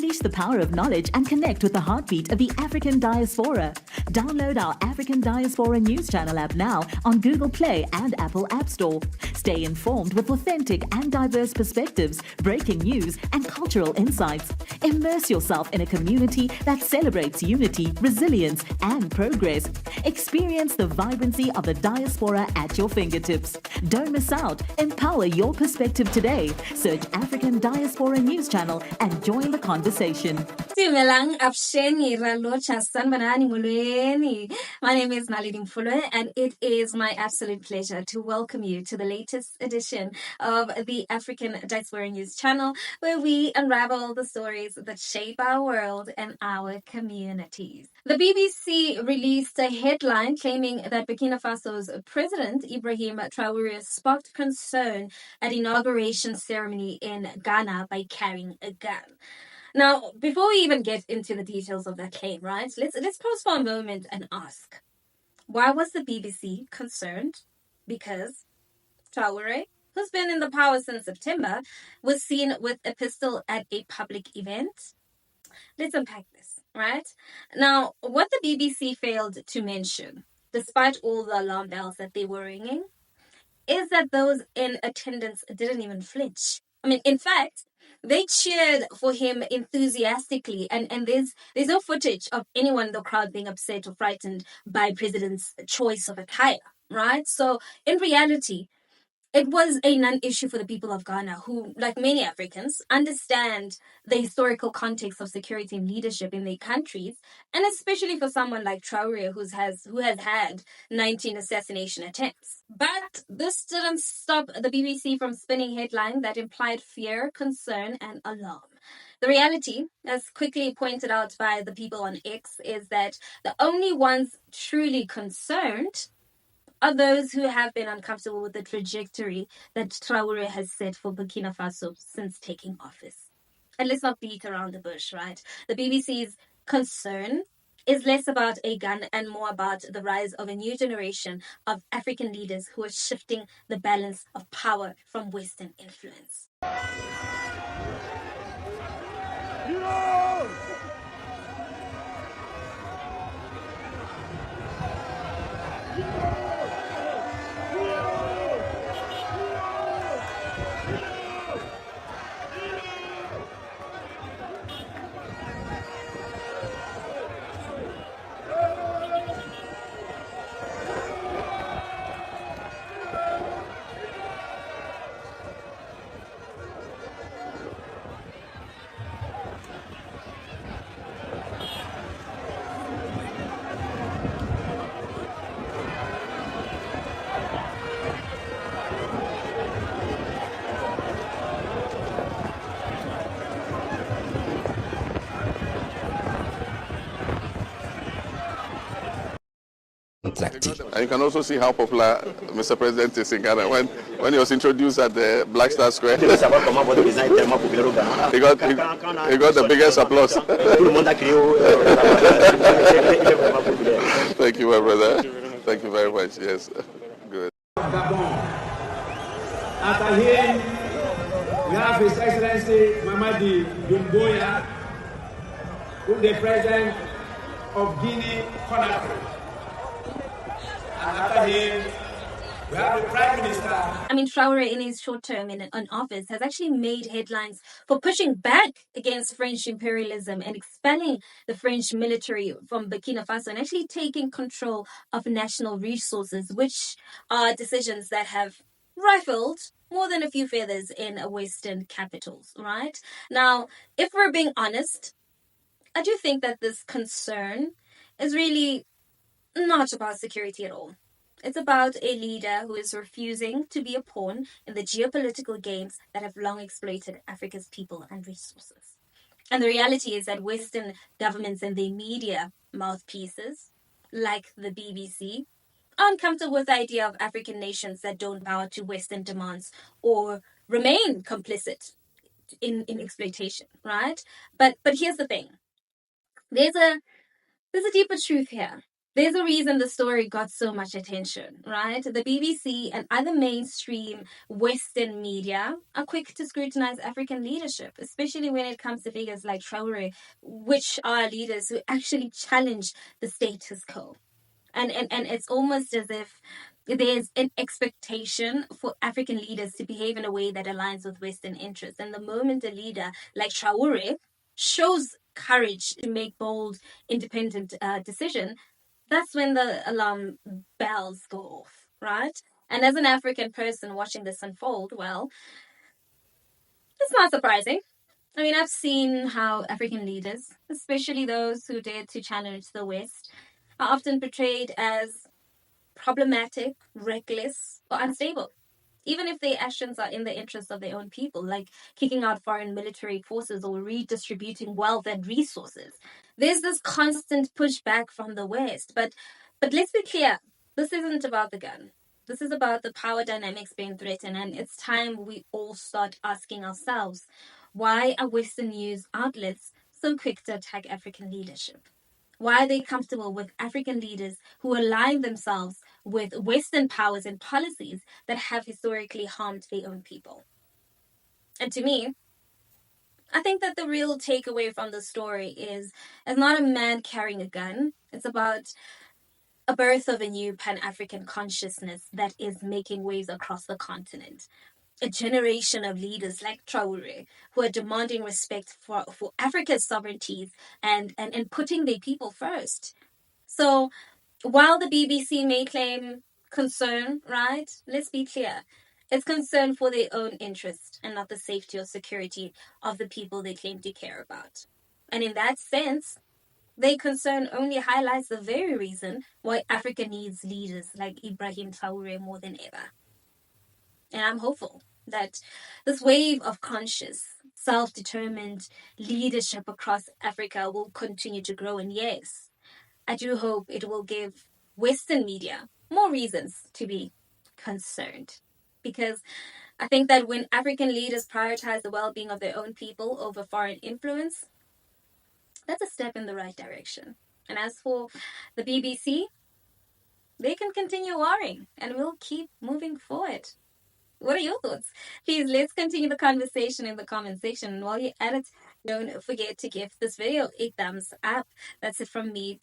Unleash the power of knowledge and connect with the heartbeat of the African diaspora. Download our African Diaspora News Channel app now on Google Play and Apple App Store. Stay informed with authentic and diverse perspectives, breaking news, and cultural insights. Immerse yourself in a community that celebrates unity, resilience, and progress. Experience the vibrancy of the diaspora at your fingertips. Don't miss out. Empower your perspective today. Search African Diaspora News Channel and join the conversation. My name is Naledi Mfoloe, and it is my absolute pleasure to welcome you to the latest edition of the African Diaspora News Channel, where we unravel the stories that shape our world and our communities. The BBC released a headline claiming that Burkina Faso's President Ibrahim Traoré sparked concern at inauguration ceremony in Ghana by carrying a gun. Now, before we even get into the details of that claim, right, let's pause for a moment and ask, why was the BBC concerned? Because Traoré, who's been in the power since September, was seen with a pistol at a public event. Let's unpack this, right? Now, what the BBC failed to mention, despite all the alarm bells that they were ringing, is that those in attendance didn't even flinch. I mean, in fact, they cheered for him enthusiastically, and there's no footage of anyone in the crowd being upset or frightened by President's choice of attire, right? So, in reality, it was a non-issue for the people of Ghana, who, like many Africans, understand the historical context of security and leadership in their countries, and especially for someone like Traoré, who has had 19 assassination attempts. But this didn't stop the BBC from spinning headlines that implied fear, concern, and alarm. The reality, as quickly pointed out by the people on X, is that the only ones truly concerned are those who have been uncomfortable with the trajectory that Traoré has set for Burkina Faso since taking office. And let's not beat around the bush, right? The BBC's concern is less about a gun and more about the rise of a new generation of African leaders who are shifting the balance of power from Western influence. And you can also see how popular Mr. President is in Ghana. When he was introduced at the Black Star Square, he got the biggest applause. Thank you, my brother. Thank you very much. Yes, good. After him, we have His Excellency Mamadi Doumbouya, who is the President of Guinea-Conakry. And after him, we have the Prime Minister. Traoré, in his short term in office, has actually made headlines for pushing back against French imperialism and expelling the French military from Burkina Faso and actually taking control of national resources, which are decisions that have rifled more than a few feathers in Western capitals, right? Now, if we're being honest, I do think that this concern is really not about security at all. It's about a leader who is refusing to be a pawn in the geopolitical games that have long exploited Africa's people and resources. And the reality is that Western governments and their media mouthpieces, like the BBC, are uncomfortable with the idea of African nations that don't bow to Western demands or remain complicit in exploitation, right? But here's the thing. There's a deeper truth here. There's a reason the story got so much attention, right? The BBC and other mainstream Western media are quick to scrutinize African leadership, especially when it comes to figures like Traore, which are leaders who actually challenge the status quo. And it's almost as if there's an expectation for African leaders to behave in a way that aligns with Western interests. And the moment a leader like Traore shows courage to make bold, independent decision, that's when the alarm bells go off, right? And as an African person watching this unfold, well, it's not surprising. I mean, I've seen how African leaders, especially those who dare to challenge the West, are often portrayed as problematic, reckless, or unstable, even if their actions are in the interests of their own people, like kicking out foreign military forces or redistributing wealth and resources. There's this constant pushback from the West. But let's be clear, this isn't about the gun. This is about the power dynamics being threatened, and it's time we all start asking ourselves, why are Western news outlets so quick to attack African leadership? Why are they comfortable with African leaders who align themselves with Western powers and policies that have historically harmed their own people? And to me, I think that the real takeaway from the story is not a man carrying a gun. It's about a birth of a new Pan-African consciousness that is making waves across the continent. A generation of leaders like Traore who are demanding respect for Africa's sovereignties and putting their people first. So while the BBC may claim concern, right? Let's be clear. It's concern for their own interest and not the safety or security of the people they claim to care about. And in that sense, their concern only highlights the very reason why Africa needs leaders like Ibrahim Traore more than ever. And I'm hopeful that this wave of conscious, self-determined leadership across Africa will continue to grow. And yes, I do hope it will give Western media more reasons to be concerned. Because I think that when African leaders prioritize the well-being of their own people over foreign influence, that's a step in the right direction. And as for the BBC, they can continue worrying and we'll keep moving forward. What are your thoughts? Please, let's continue the conversation in the comment section. And while you're at it, don't forget to give this video a thumbs up. That's it from me.